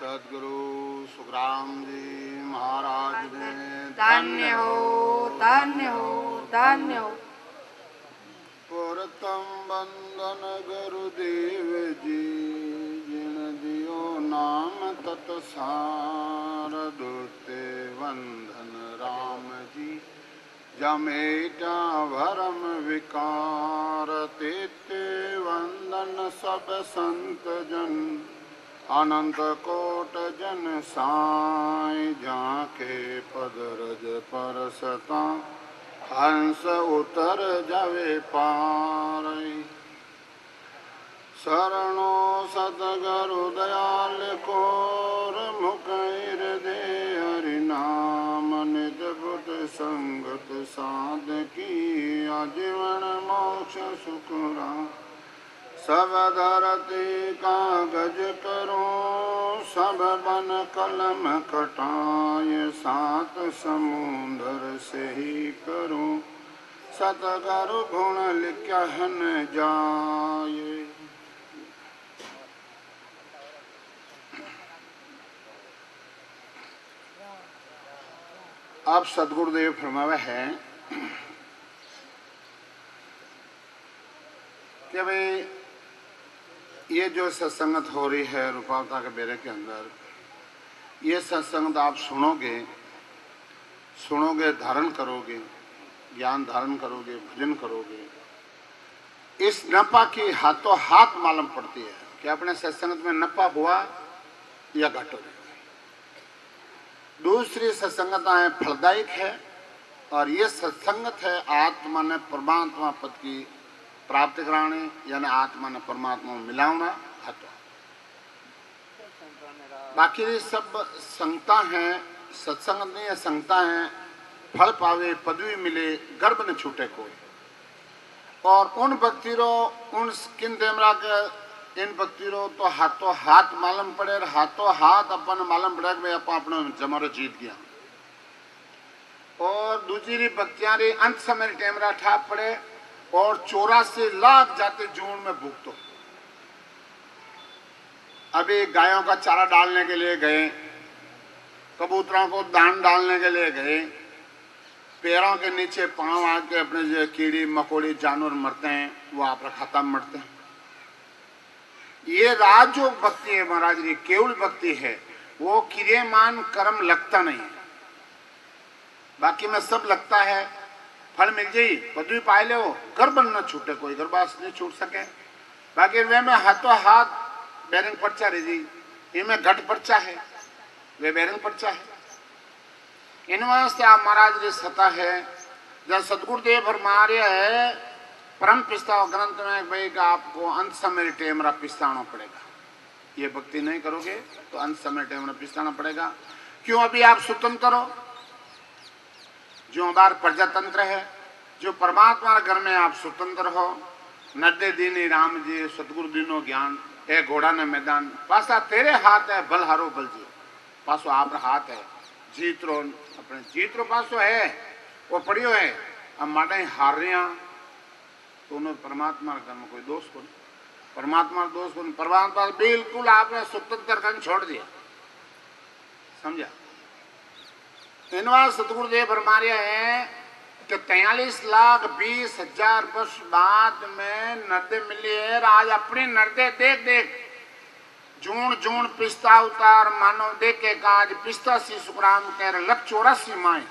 सदगुरु सुखराम जी महाराज ने धन्य हो, धन्य हो, धन्य हो। पुरतम बंदन गुरुदेव जी जिन दियो नाम तत्सार दूते वंदन राम जी जमेटा भरम विकार तेते वंदन सब संत जन अनंत कोट जन साई झांके पद रज परसता हंस उतर जावे पार शरणो सतगुरु दयाल कोर मुखैर दे हरि नाम निज बुध संगत साधकी आजीवन मोक्ष सुखरा सब धरती कागज करो सब बन कलम कटाए सात समुंदर से ही करो सतगुरु गुण लिखन जाए। आप सदगुरुदेव फरमावे हैं कि भाई ये जो सत्संगत हो रही है रूपावता के बेरे के अंदर, ये सत्संगत आप सुनोगे धारण करोगे, ज्ञान धारण करोगे, भजन करोगे, इस नफा की हाथों हाथ मालूम पड़ती है कि अपने सत्संगत में नफा हुआ या घट हो गया। दूसरी सत्संगताएं फलदायक है और ये सत्संगत है आत्मा ने परमात्मा पद की प्राप्त कराने यानी आत्मा ने परमात्मा में मिलाना हतो। बाकी सब संगता हैं, सत्संग नहीं है, संगता हैं, फल पावे पदवी मिले गर्भ न छूटे कोई। और उन भक्तिरों उन किन देमरा के इन भक्तिरों तो हाथों हाथ मालूम पड़े, हाथों हाथ अपन मालूम पड़े कि अपन अपने जमारो जीत गया। और दूसरी भक्तियां रे अंत समय टेमरा ठाप पड़े और 84 लाख जाते जून में भुगतो। अभी गायों का चारा डालने के लिए गए, कबूतरों को दान डालने के लिए गए, पैरों के नीचे पांव आके अपने जो कीड़ी मकोड़ी जानवर मरते हैं वो आप खाता में मरते हैं। ये राजयोग भक्ति है महाराज जी, केवल भक्ति है, वो क्रियमान कर्म लगता नहीं है। बाकी में सब लगता है, फल मिल जाई, पदवी पाए ले, गर्भ न छूटे कोई, गर्भाश नहीं छूट सके। बाकी वे में हाथों हाथ बैरंग पर्चा रही जी, इनमें घट पर्चा है, वे बैरंग पर्चा है। इन वास्ते आप महाराज जी सता है जब सतगुरुदेव फरमारे है परम पिस्ता ग्रंथ में भाई का आपको अंत समय टेमरा पिस्ताना पड़ेगा। ये भक्ति नहीं करोगे तो अंत समय टेमरा पिस्ताना पड़ेगा। क्यों? अभी आप स्वतंत्र हो, जो हमारा प्रजातंत्र है, जो परमात्मा घर में आप स्वतंत्र हो। नड्डे दीनी राम जी सतगुरु दीनो ज्ञान ए घोड़ा ने मैदान पासा तेरे हाथ है बल हारो बल जी पासो आप हाथ है जीत रो अपने जीत रो पासो है वो पड़ियो है। अब माटे हार रहे तो उन्हें परमात्मा घर में कोई दोष को नहीं, परमात्मा दोष को नहीं, परमात्मा बिल्कुल आपने स्वतंत्र कर छोड़ दिया, समझा। इनवा सतगुरुदेव फरमाया है कि 43,20,000 वर्ष बाद में नर्दे मिली है। आज अपनी नर्दे देख देख जून जून पिस्ता उतार मानव देखे का आज पिस्ता सी सुखराम कह रहे 184 माए।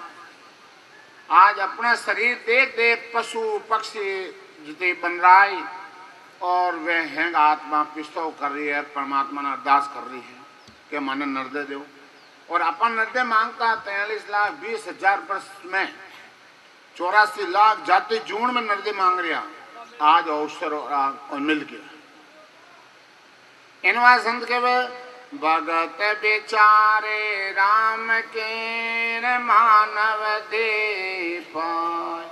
आज अपना शरीर देख देख पशु पक्षी जिते बन रहा है और वे हैं आत्मा पिस्ता कर रही है, परमात्मा ने अरदास कर रही है कि माने नर्दे दो। और अपन नर्दे मांगता 43,20,000 वर्ष में 84 लाख जाते जून में नर्दे मांग रहा। आज अवसर और मिल गया। इनवा संत के भगत बेचारे राम के मानव दे पाए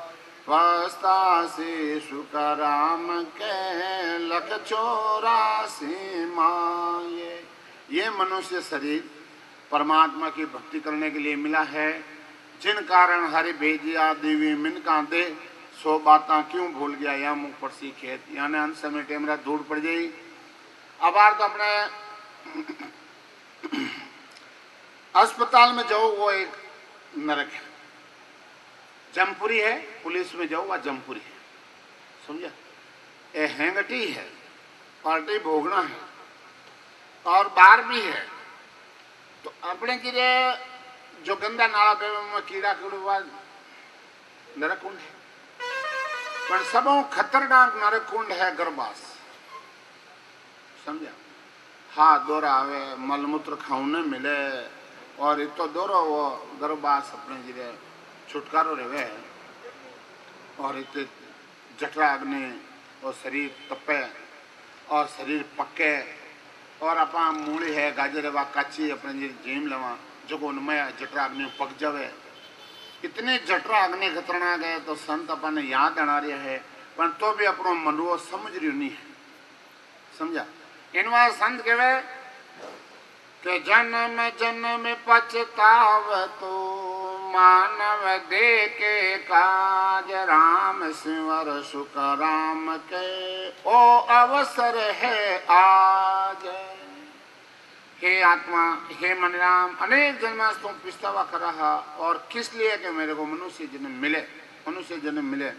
पस्तासी सुख राम के 184 माये। ये मनुष्य शरीर परमात्मा की भक्ति करने के लिए मिला है, जिन कारण हरि भेजिया देवी मिनका दे 100 बातें क्यों भूल गया या मुख पर सी खेत यानी अंत समय टेमरा दूर पड़ गई। अब तो अपने अस्पताल में जाओ वो एक नरक है, जमपुरी है, पुलिस में जाओ वह जमपुरी है, समझा? ये हेंगटी है, पार्टी भोगना है और बार भी है। तो अपने के लिए जो गंदा नाला पे में कीड़ा कीड़ा नरक कुंड है, पर सबों खतरनाक नरक कुंड है गर्भास, समझा? हाँ दौरा आवे, मलमूत्र खाने मिले और इतो दौरो वो गर्भास अपने जिले छुटकारो रहे और इतने जठरा अग्नि और शरीर तपे और शरीर पके और अपा मूली है गाजर है वा काची अपने जी जेम लवा जो उनमें जठरा अग्नि पक जावे। इतने जठरा अग्नि खतरनाक है तो संत अपन याद आना रहे है, पर तो भी अपनो मनुओ समझ रही नहीं है, समझा? इनवा संत कहवे कि जन्म जन्म पछताव तो मानव दे के काज राम सिंवर सुख राम के ओ अवसर है आज। हे आत्मा, हे मन राम, अनेक जन्म तुम पछतावा कर रहा और किस लिए कि मेरे को मनुष्य जन्म मिले, मनुष्य जन्म मिले।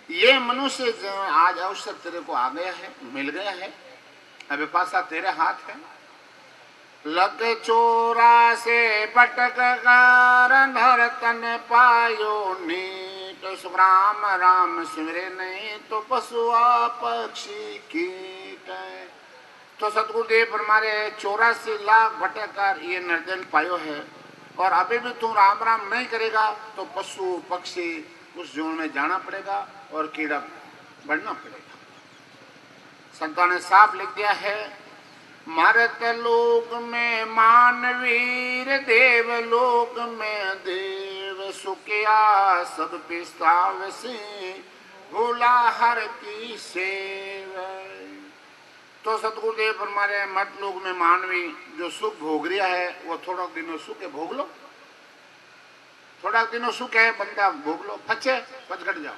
ये मनुष्य आज अवसर तेरे को आ गया है, मिल गया है, अभी पासा तेरे हाथ है। लग चोरा से पटक कर धर तन पायो नीट, सुराम राम सिमरे नहीं तो पशुआ पक्षी कीट। तो सतगुरुदेव हमारे 84 लाख भटक कर ये निर्जन पायो है और अभी भी तू राम राम नहीं करेगा तो पशु पक्षी उस जोन में जाना पड़ेगा और कीड़ा बढ़ना पड़ेगा। संतों ने साफ लिख दिया है, मरत लोक में मानवीर, देव लोक में देव सुखिया सब पिस्ताव से भोला हर की सेव। तो सतगुरुदेव हमारे मत लोक में मानवी जो सुख भोग रहा है वो थोड़ा दिनों सुख है भोग लो, थोड़ा दिनों सुख है बंदा भोग लो, पचे पचगट जाओ।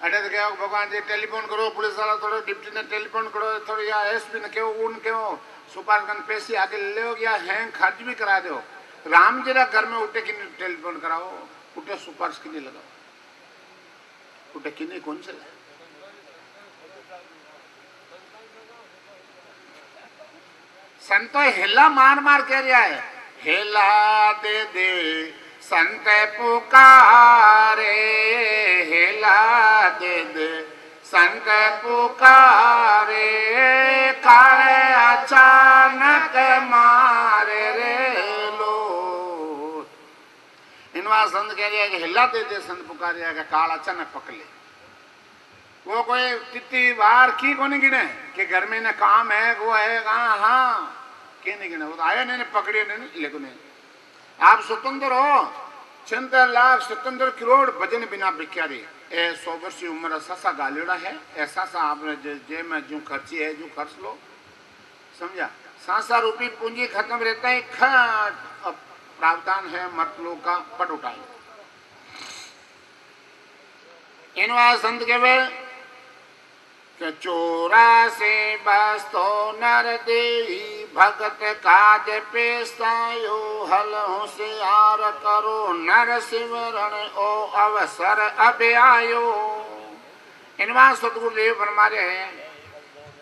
अटे तो क्या भगवान जी टेलीफोन करो, पुलिस वाला थोड़ा डिप्टी ने टेलीफोन करो, थोड़ी या एसपी ने क्यों उन क्यों सुपार गन पैसे आगे ले लो या हैंग खर्च भी करा दो। राम जी घर में उठे कि टेलीफोन कराओ, उठे सुपारिश के लिए लगाओ, उठे कि नहीं कौन से संतो हेला मार मार कह रहा है, हेला दे दे संत पुकारे, हेला दे दे संत पुकारे, काले अचानक मारे रे लो। इनवा संत कह रहा है कि हिला दे दे संत पुकारे का काल अचानक पकड़े। वो कोई कितनी बार की को नहीं गिने कि घर में ना काम है वो है कहाँ, हाँ के नहीं गिने, वो तो आया नहीं पकड़े नहीं लेकिन आप स्वतंत्र हो। 76 लाख 77 करोड़ भजन बिना भिखारी, 100 वर्ष की उम्र ऐसा गालियोड़ा है, ऐसा सा आपने जे में जो खर्ची है जो खर्च लो, समझा? 7 रुपये पूंजी खत्म रहता है, खट प्रावधान है मर्द लोग का पट उठाए। इनवा संत के वे कि चोरा से बस तो नर दे भगत काज पेस्तायो, हल होशियार करो नर सिमरण ओ अवसर अब आयो। इनवा सतगुरुदेव फरमारे हैं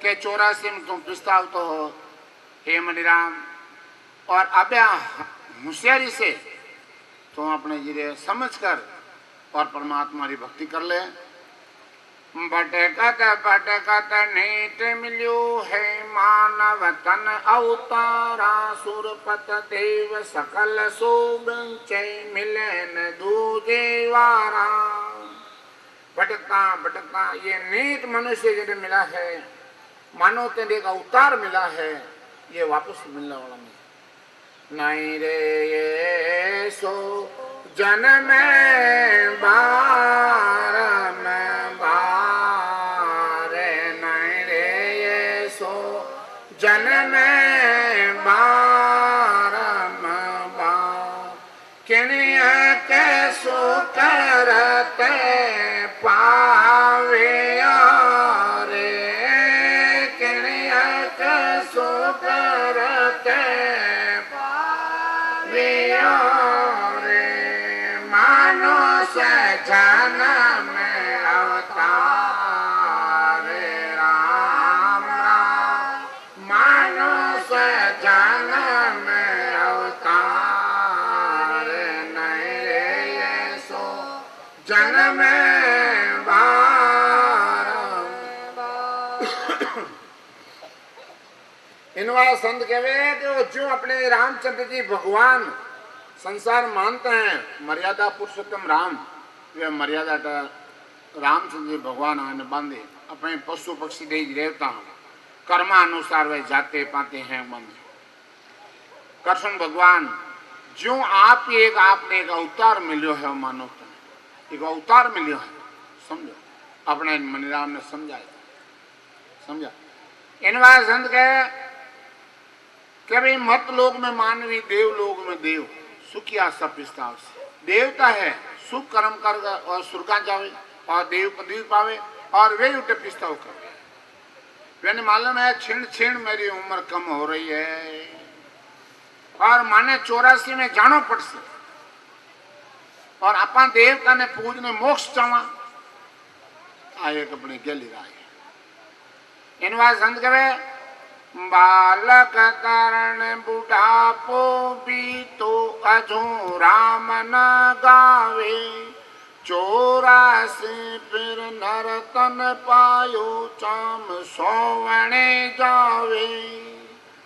कि 84 में तुम पिस्ताव तो हो हे मणिराम, और अब होशियारी से तुम अपने जिले समझ कर और परमात्मा की भक्ति कर ले। भटकत भटकत नीत मिल्यो है मानव तन अवतारा, सुरपत देव सकल सोबंचै मिलन दूजे वारा। भटकता भटकता ये नीत मनुष्य जिन्हें मिला है, मानव तेरे का अवतार मिला है, ये वापस मिलने वाला नहीं रे ये सो जन्म बार में बार, नहीं रे ये सो जन्म बार में बार, किनिया कैसो करते पावे रे, किनिया कैसो करते पावे। में अवतारे राम राम मानुष जन्म में अवतारे नहीं रे ये सो जन्म इनवा संत कहवे कि वो जो अपने रामचंद्र जी भगवान संसार मानते हैं मर्यादा पुरुषोत्तम राम वे मर्यादा रामचंद्र जी भगवान आने बांधे अपने पशु पक्षी देश देवता कर्मानुसार वे जाते पाते हैं बांधे कृष्ण भगवान जो आपने एक अवतार मिलो है मानो एक अवतार मिलो है समझो अपने मनीराम ने समझा इनवा संत कहे कि भाई मत लोक में मानवी देव लोक में देव सुखिया सब प्रस्ताव से देवता है सुख कर्म कर और सुरगा जावे और देव पदवी पावे और वे उठे प्रस्ताव कर मैंने मालूम है क्षीण क्षीण मेरी उम्र कम हो रही है और माने 84 में जानो पड़से और अपन देवता ने पूजने मोक्ष चावा आए अपने गली राय इनवा संत कहे बालक कारण बुढ़ापो भी तो अजू राम न गावे 84 फिर नरतन पायो चाम सोवणे जावे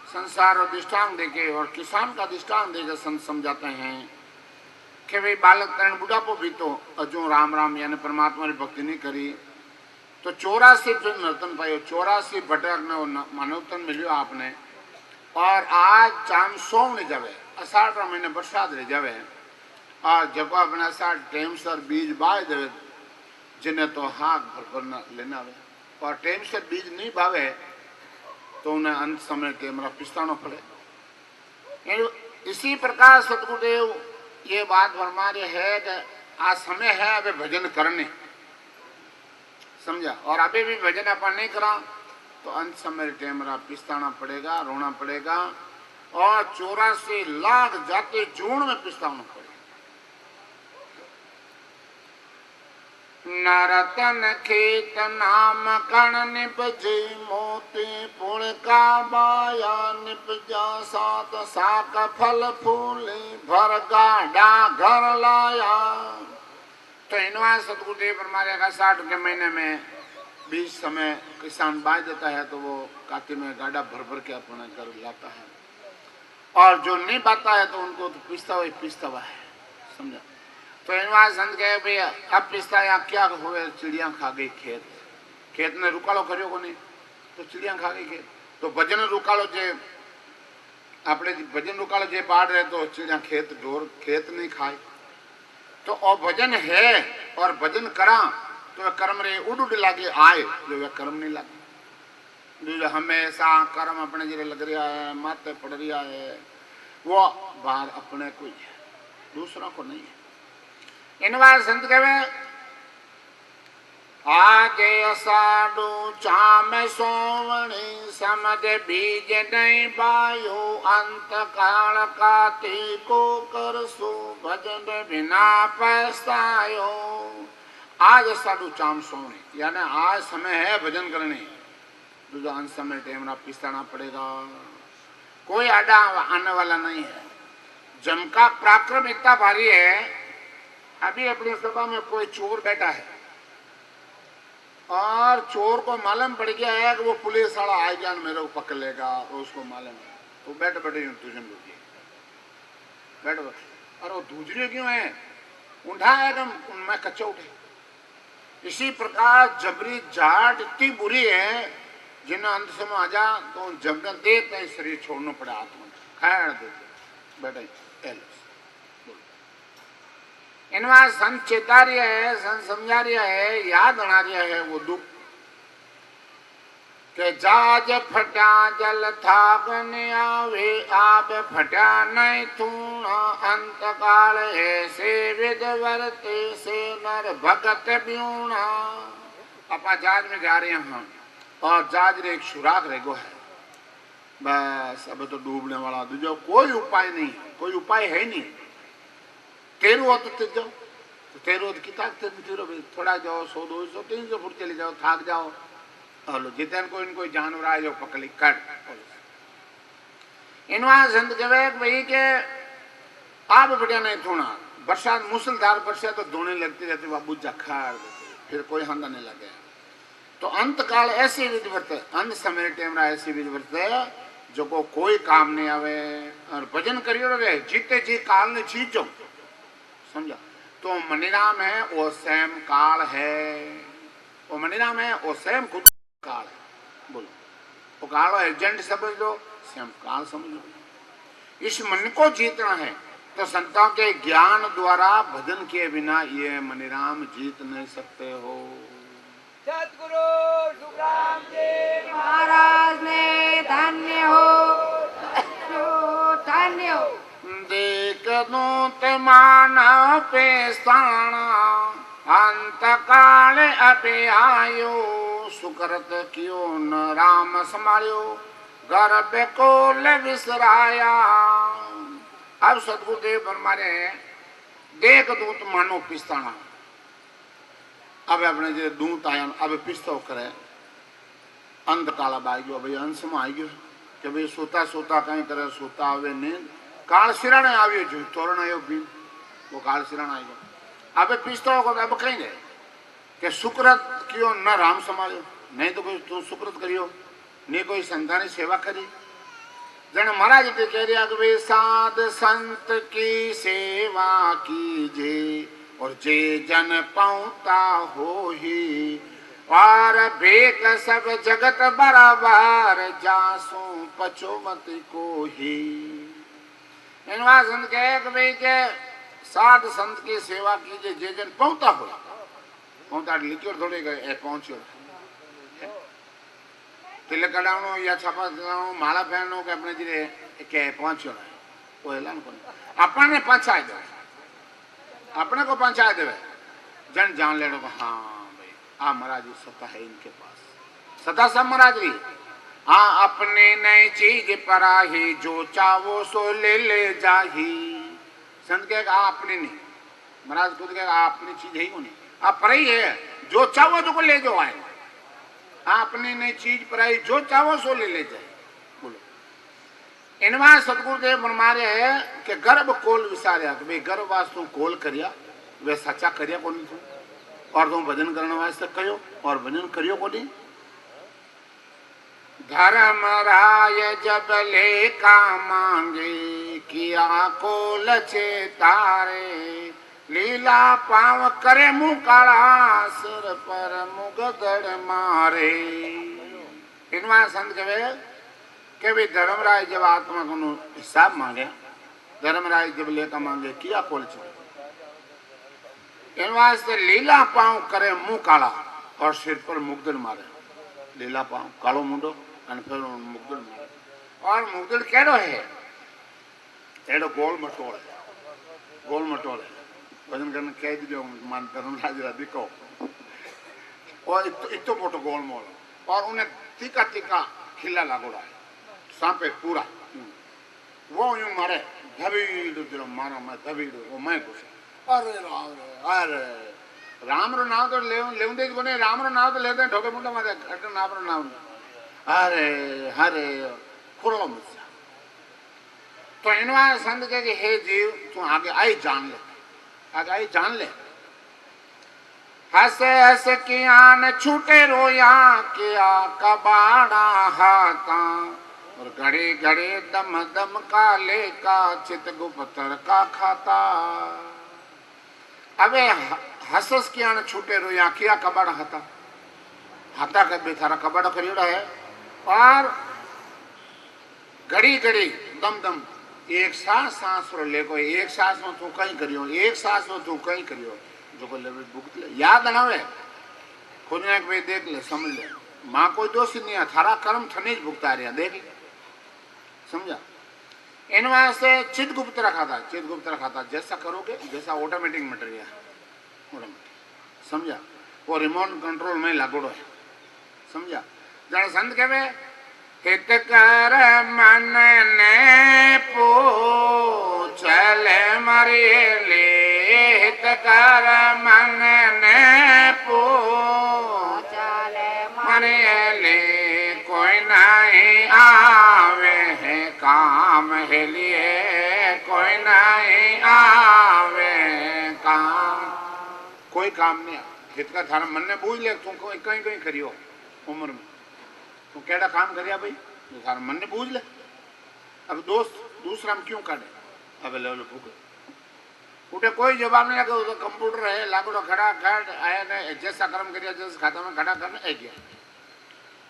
संसार और दृष्टांत देके और किसान का दृष्टांत देकर संत समझाते हैं कि भाई बालक कारण बुढ़ापो भी तो अजू राम राम यानी परमात्मा की भक्ति नहीं करी तो 84 फिर नर्तन पायो 84 भटक ने मानवतन मिलियो आपने और आज चाम सोवने जावे अषाढ़ महीने बरसात रह जावे और जब अपने अषाढ़ टेम सर बीज बाय देवे जिन्हें तो हाथ भर लेना वे और टेम से बीज नहीं भावे तो उन्हें अंत समय कैमरा पिस्ताना पड़े इसी प्रकार सतगुरुदेव ये बात फरमा रहे है कि आज समय है अभी भजन करने समझा और अभी भी भजन अपन नहीं करा तो अंत समय कैमरा पिस्ताना पड़ेगा रोना पड़ेगा और 84 लाख जाते जून में पिस्ताना पड़ेगा नरतन खेत नाम कण निपजे मोती पुण का बाया निपजा सात साक फल फूले भर गाढ़ा घर लाया तो इनवा सतगुरुदेव फरमाया 60 के महीने में बीज समय किसान बाज देता है तो वो काटी में गाढ़ा भर भर के अपने घर लाता है और जो नहीं पाता है तो उनको तो पिसता हुआ है समझा तो इनवा संत कहे भैया अब पिसता या क्या हुए चिड़िया खा गई खेत ने रुकालो करियो को नहीं तो चिड़िया खा गई खेत तो भजन रुकालो जे अपने भजन रुकालो जे बाढ़ रहे तो चिड़िया खेत ढोर खेत नहीं खाए तो और भजन है और भजन करा तो वह कर्म रे उड़ लागे आए जो वह कर्म नहीं लागे जो हमेशा कर्म अपने जरे लग रहा है माथे पड़ रहा है वो बाहर अपने को ही है दूसरों को नहीं है इनवा संत कहे आगे अषाढ़ू चाम सोवणी समझ बीज नहीं बायो अंत काल काती को करसो भजन बिना पछतायो आज अषाढ़ू चाम सोवणी यानी आज समय है भजन करने दूसरा अंत समय टेमरा पिसाना पड़ेगा कोई आड़ा आने वाला नहीं है जम का पराक्रम इतना भारी है अभी अपनी सभा में कोई चोर बैठा है और चोर को मालूम पड़ गया है कि वो पुलिस वाला आएगा मेरे को पकड़ लेगा और उसको मालूम है तो बैठ तुझे बैठ और वो दूसरे क्यों है उठा है मैं कच्चा उठे इसी प्रकार जबरी जाट इतनी बुरी है जिन्हें अंत समय आ जा तो जगत देते शरीर छोड़ना पड़े आत्मा खैर देते बैठे इनवा संत चेता रहा है संत समझा रहा है याद बना रहा है वो दुख के जाज फटा जल थाकने आवे आप फटा नहीं थूना अंत काल ऐसे विद वर्ते से नर भगत ब्यूणा अपा जहाज में जा रहे हैं और जहाज रे एक सुराग रेगो है बस अब तो डूबने वाला दूसरा कोई उपाय नहीं कोई उपाय है नहीं तेरू हो तो जाओ तो तेरो की ताकत तेरो थोड़ा जाओ 100 200 300 फुट चले जाओ थाक जाओ बोलो जितने कोई जानवर आ जाओ पकड़ी कट इनवा संत कहे भाई के आप बढ़िया नहीं थोड़ा बरसात मूसलधार बरसात तो धोने लगती रहती बाबू जखाड़ फिर कोई हंदा नहीं लगे तो अंत काल ऐसी विधि बरते अंत समय टाइम ऐसी विधि बरते जो को कोई काम नहीं आवे और भजन करियो रे जीते जी काल ने चीजो समझा तो मणिराम है वो स्वयं काल है वो मणिराम है वो स्वयं खुद काल है बोलो वो काल एजेंट समझ लो स्वयं काल समझ लो इस मन को जीतना है तो संतों के ज्ञान द्वारा भजन किए बिना ये मणिराम जीत नहीं सकते हो। सतगुरु सुखराम जी महाराज ने धन्य हो धन्य हो देख दूत मानव पेस्ताना अंत काल अपे आयो सुकृत क्यों न राम संभालियो गर्भ कोल विसराया। अब सदगुरुदेव मारे देख दूत मानो पिस्ताना अब अपने जो दूत आया अब पिस्तो करे अंत काला आई गयो भाई अंश में आई गयो कि भाई सोता सोता कहीं करे सोता आवे नींद काल सिराने आवियो जो तोरण आयो भी वो काल सिराने आई गयो अब पिस्तो को अब कहीं गए कि सुकृत क्यों न राम संभालियो नहीं तो कोई तू सुकृत करियो नहीं कोई संतानी सेवा करी जन महाराज जी कह रहे कि भाई साध संत की सेवा कीजे और जे जन पाऊता हो ही और भेक सब जगत बराबर जासू पचो मत को ही। इनवा संत कहे कि भाई के साध संत की सेवा कीजिए जे जन पाऊता हो पाऊता लिखियो थोड़े गए पहुंचो तिलक कढ़ावनो या छापा चलावनो माला पहननो के अपने जिरे के पहुंचो ना वो ऐलान करो अपने पहुंचाए दे अपने को पहुंचाए देवे जन जान लेनो को हाँ भाई आ महाराज सत्ता है इनके पास सत्ता सब महाराज री हाँ अपने नई चीज पराही जो चावो सो ले ले जाही संत कहेगा अपनी नहीं महाराज खुद कहेगा अपनी चीज है ही नहीं आप पर ही है जो चाहो तो को ले जाओ आए आपने नई चीज पर आई जो चाहो सो ले जाए बोलो इनवा सतगुरुदेव बनमारे है कि गर्भ कोल विसारिया कि भाई गर्भ वास्तु कोल करिया वे सच्चा करिया को नहीं तू और तुम भजन करने वास्ते कहो और भजन करियो को नहीं धर्म राय जब ले का मांगे किया कोल चेतारे लीला पाव करे मुँह काला सिर पर मुगदड़ मारे। इनवा संत कहे कि भाई धर्मराय जब आत्मा को हिसाब मांगे धर्मराय जब लेकर मांगे किया कोल इन वास्ते लीला पाव करे मुँह काला और सिर पर मुगदड़ मारे लीला पाव कालो मुंडो और फिर मुगदड़ मारे और मुगदड़ केड़ो है एडो गोल मटोल है भजन करने कह दीजिए मान धर्मराज दिखो और इतो मोटो गोल मोल और उन्हें तीका तीका खिला लागोड़ा है सांपे पूरा वो यूं मारे धबीड़ मारा मैं धबीड़ वो मैं कुछ अरे राम रो नाम तो ले कोने राम रो नाम तो लेते हैं ठोके मुंडा मारे अटन नाम रो नाम अरे हरे खुरलो मुझसे तो इनवा संत के हे जीव तू आगे आई जान ले आगे आई जान ले हंस हंस किया न छूटे रोया किया कबाड़ा हाथा और घड़े घड़े दम दम काले का चित गुप्तर का खाता अबे हंस किया न छूटे रोया किया कबाड़ा हाथा का बेचारा कबाड़ा करियोड़ा है और घड़ी घड़ी दम दम एक सांस रो ले कोई एक सांस में तू कहीं करियो एक सांस में तू कहीं करियो जो को लेवे भुगत ले याद ना आवे खुद ने भाई देख ले समझ ले मां कोई दोष नहीं है थारा कर्म थने ही भुगता रहा देख ले समझा इन वास्ते चित गुप्त रखा था जैसा करोगे जैसा ऑटोमेटिक मटेरियल समझा वो रिमोट कंट्रोल में लागोड़ो है समझा जरा संत कहवे हित कर मन ने पूछल मरे ले हित कर मन ने पू ચાલે मरे ले कोई नहीं आवे है काम है लिए कोई नहीं आवे काम कोई काम नहीं हित का थारा मन ने बूझ ले तू कहीं कहीं करियो उम्र में तू केड़ा काम करिया भाई तो थारा मन ने बूझ ले अब दोस्त दूसरा में क्यों काटे अब ले लो भूख उठे कोई जवाब नहीं लगा तो कंप्यूटर है लागड़ो खड़ा खड़ आया ने जैसा कर्म करिया जैसे खाता में खड़ा करने आ गया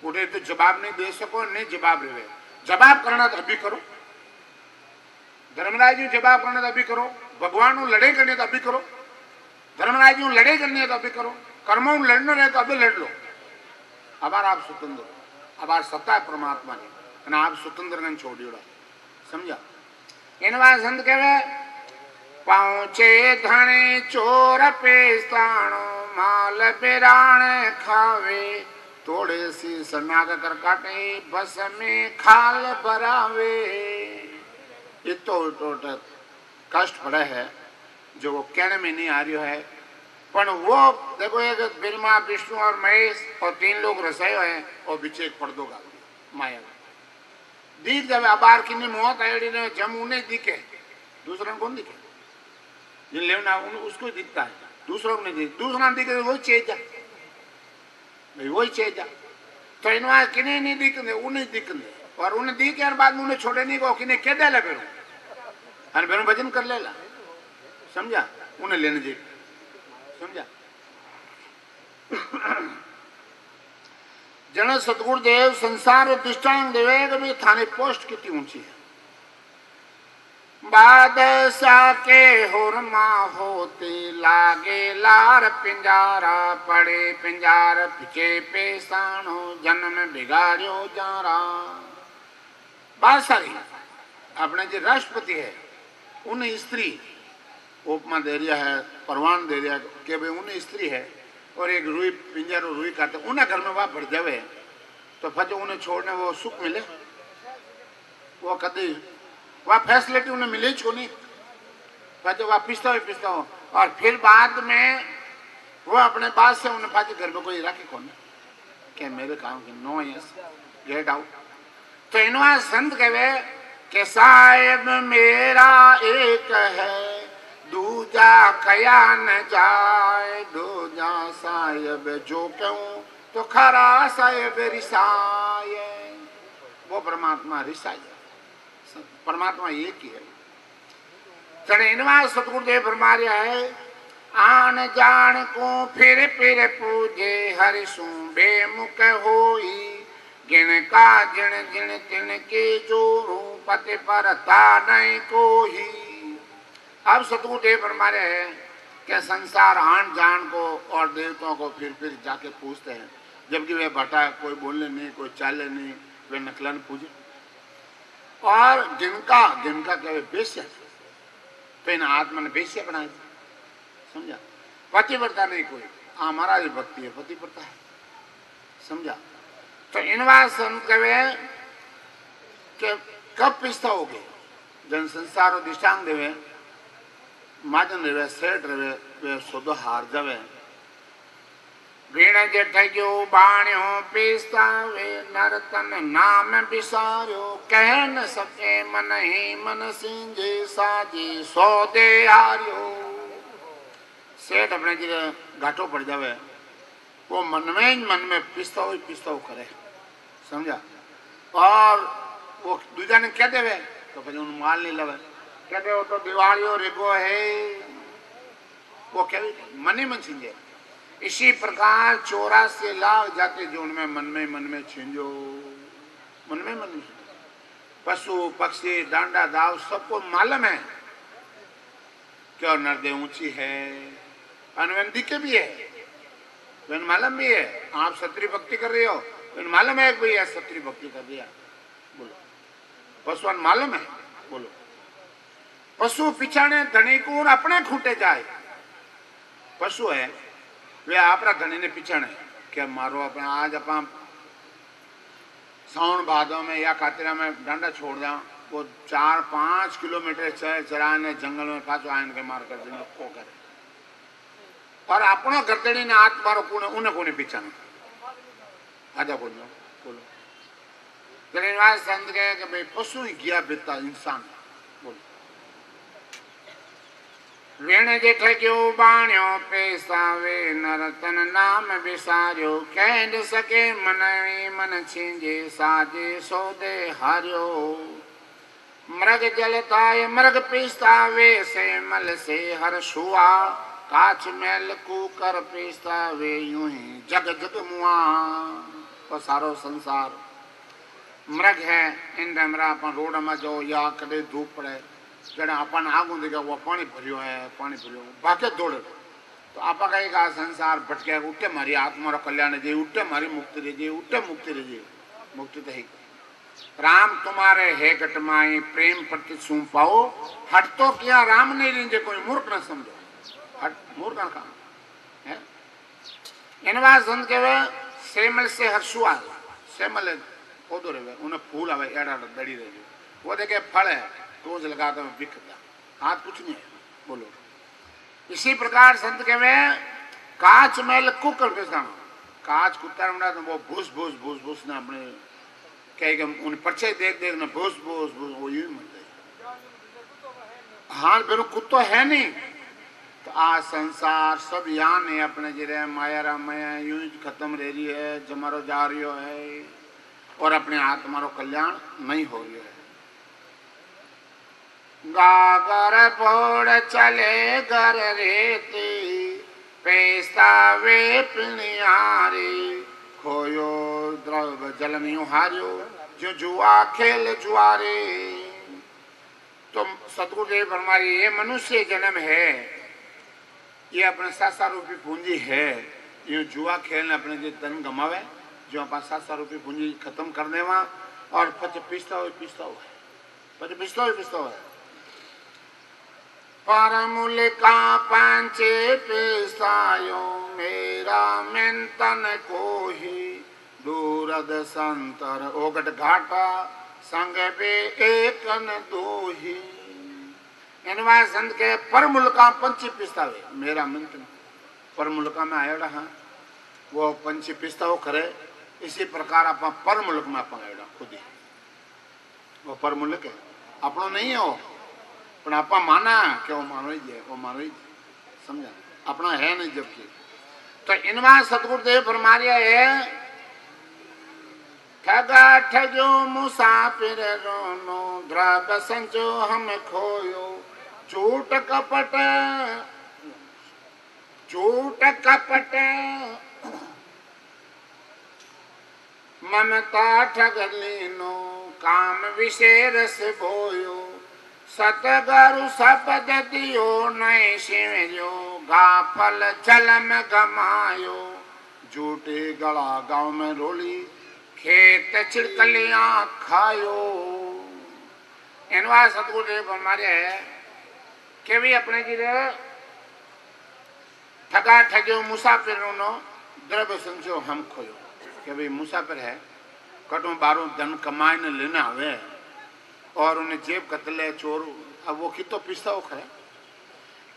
उठे तो जवाब नहीं दे सको नहीं जवाब रहे जवाब करना तो अभी करो धर्मराज जी जवाब करना तो अभी करो भगवान लड़ाई करनी तो अभी करो धर्मराज जी लड़ाई करनी है तो अभी करो कर्मों लड़ना रहे तो अभी लड़ लो अबार आप स्वतंत्र अबार सत्ता है परमात्मा की आप स्वतंत्र ने छोड़ी समझा इन बात संत कहे पहुंचे धने चोर पेस्ताणो माल बिराण खावे थोड़े सी सनाग कर काटे बस में खाल भरावे ये तो कष्ट पड़ा है जो वो कहने में नहीं आ रही है पर वो देखो एक ब्रह्मा विष्णु और महेश और 3 लोग रसायो है और बीच एक पर्दो गा माया दीख जब अबार की मौत आयोडी ने जम उन्हें दिखे दूसरा कौन दिखे जिन लेवना उसको दिखता है दूसरों को नहीं दिखे दूसरा दिखे वही चेजा भाई वही चेजा तो इन वहां किन्हें नहीं दिखते उन्हें दिखते और उन्हें दिखे और बाद में उन्हें छोड़े नहीं को किन्हें कह दे लगे अरे बेरों भजन कर लेला समझा उन्हें लेने दे समझा जन सतगुरुदेव संसार दृष्टांत देवे कि थाने पोस्ट कितनी ऊंची है बादशाह के हुरमा होते लागे लार पिंजारा पड़े पिंजार पिछे पेसाणो जन्म बिगाड़ियो जारा बादशाह अपने जो राष्ट्रपति है उन्हें स्त्री उपमा दे रिया है परवान दे रिया कि भाई उन्हें स्त्री है और एक रुई पिंजर और रुई काटे उन्हें घर में वहां भर जावे तो फिर उन्हें छोड़ने वो सुख मिले वो कभी वह फैसिलिटी उन्हें मिले को नहीं फिर वह पिसता हो और फिर बाद में वो अपने बात से उन्हें पाचे घर में कोई रखे कौन क्या मेरे काम की नो यस गेट आउट तो इनवा संत कहे कि साहेब मेरा एक है दूजा कया न जाए दूजा साहेब जो कहूं तो खरा साहेब रिसाय वो परमात्मा रिसाय परमात्मा एक ही है चढ़ेनवा सतगुरुदेव फरमाया है आन जान को फिर पूजे हरिसु बेमुख होई गिन का जिन जिन तिन के जोरू पति पर ता नहीं कोई अब सतगुरुदेव फरमाया है कि संसार आन जान को और देवताओं को फिर जाके पूछते हैं जबकि वे भटा कोई बोलने नहीं कोई चाले नहीं वे नकलन पूजे और जिनका क्या बेश्य तो इन आत्मा ने बेश्य बनाया समझा पतिव्रता नहीं कोई हमारा भी भक्ति है पतिव्रता है समझा तो इन बात संत कहे कि कब पिस्ता हो गए जन संसार दृष्टांग देवे माजन रहे सेठ रहे वे सुध हार जावे वीण जेठो बाण्यो पिस्तावे नरतन नाम बिसारो कह न सके मन ही मन सिंजे साजी सौदे हारियो सेठ अपने जी घाटो पड़ जावे वो मन में पिस्ताओ करे समझा और वो दूजा ने क्या देवे तो फिर उन माल नहीं लगे कहते हो तो दिवालियों रिगो है वो क्या मन ही मन छिंजे इसी प्रकार 84 लाख जाते जोन में मन में छिंजो मन में पशु पक्षी डांडा दाव सबको मालूम है क्या नर्दे ऊंची है अनवंदी के भी है वन मालूम भी है आप सत्री भक्ति कर रहे हो वन मालूम है भैया सत्री भक्ति कर दिया बोलो पशुअन मालूम है बोलो पशु पिछाने धनी को अपने खूटे जाए पशु है वे आपरा धनी ने पिछाने क्या मारो अपने आज अपन सावन भादों में या कातिरा में डंडा छोड़ जाओ वो 4-5 किलोमीटर चराने जंगल में फांसो आयन के मार कर दिन को करे और अपनो गर्दड़ी ने हाथ मारो कोने उन्हें कोने पीछा आजा बोलो बोलो गरीबाज संत कहे कि भाई पशु ही गया बेटा इंसान बोलो वेण जेठ क्यों बाण्यो पेसावे नरतन नाम बिसार्यो कह न सके मन मन छींजे साजे सौदे हार्यो मृग जलताय मृग पीसावे से मल से हर शुआ काच मैल कुकर पीसावे यूं ही जग जग मुआ तो सारो संसार मृग है इन हमरा अपन रोड में जो या कदे धूप पड़े जड़े अपन आगू देखा वो पानी भरियो है पानी भरियो भागे दौड़े तो आप कहेगा संसार भटके उठे मारी आत्मा रो कल्याण जे उठे मारी मुक्ति रे जे उठे मुक्ति रे जे मुक्ति तो है राम तुम्हारे है घटमाई प्रेम प्रति सू पाओ हट तो किया राम नहीं रींजे कोई मूर्ख न समझो हट मूर्ख का काम है इनवा संत के वे सेमल से हर्षुआ सेमल पौधो रहे उन्हें फूल आवे एड़ा दड़ी रहे वो देखे फल है रोज लगाता हूँ बिखता हाथ कुछ नहीं है बोलो इसी प्रकार संत के में काच मैल कुकर पेशा काच कुत्ता बना तो वो भूस भूस भूस भूस ना अपने कहेगा उन्हें पर्चे देख देख ना भूस भूस भूस वो यूं मरते हाँ फिर कुत्तो है नहीं तो आज संसार सब यहाँ नहीं अपने जिरे माया रामाया यूं ही खत्म रह रही है जमारो जा रही है और अपने आत्मा रो कल्याण नहीं हो रही है गागर फोड़ चले गर रेती पैसा वे पिनियारी खोयो द्रव जल में हारियो जो जुआ खेल जुआरे तो सतगुरुदेव हमारी ये मनुष्य जन्म है ये अपने सासा रूपी पूंजी है ये जुआ खेलने अपने जो धन गमावे जो अपना सासा रूपी पूंजी खत्म कर देवा और पच पिसता हुए पच पिसता हुए परमुल का पांचे पेसायो मेरा मेंतन को ही दूरद संतर ओगट घाटा संग बे एकन दो ही इनवा संत के परमुल का पंची पिस्तावे मेरा मेंतन परमुल का में आया हाँ वो पंची पिस्ताव करे इसी प्रकार आप परमुल्क में आप खुद ही वो परमुल्क है अपनो नहीं है वो पण आपा माना कि वो मानो ही समझा अपना है नहीं जबकि तो इनवा सतगुरुदेव फरमाया है ठगा ठगो मुसाफिर रोनो द्रव संचो हम खोयो झूठ कपट ममता ठग लीनो काम विषय रस बोयो सतगुरु शब्द दियो नहीं शिवरियो गाफल जल में गमायो झूठे गला गांव में रोली खेत छिड़कलियां खायो इनवा सतगुरुदेव हमारे है कि भी अपने जी ठगा ठगियो मुसाफिर नो द्रव्य संचो हम खोयो कि भाई मुसाफिर है कटो बारो धन कमाए न लेना हवे और उन्हें जेब कतले चोर अब वो कितो पिसता हो खरे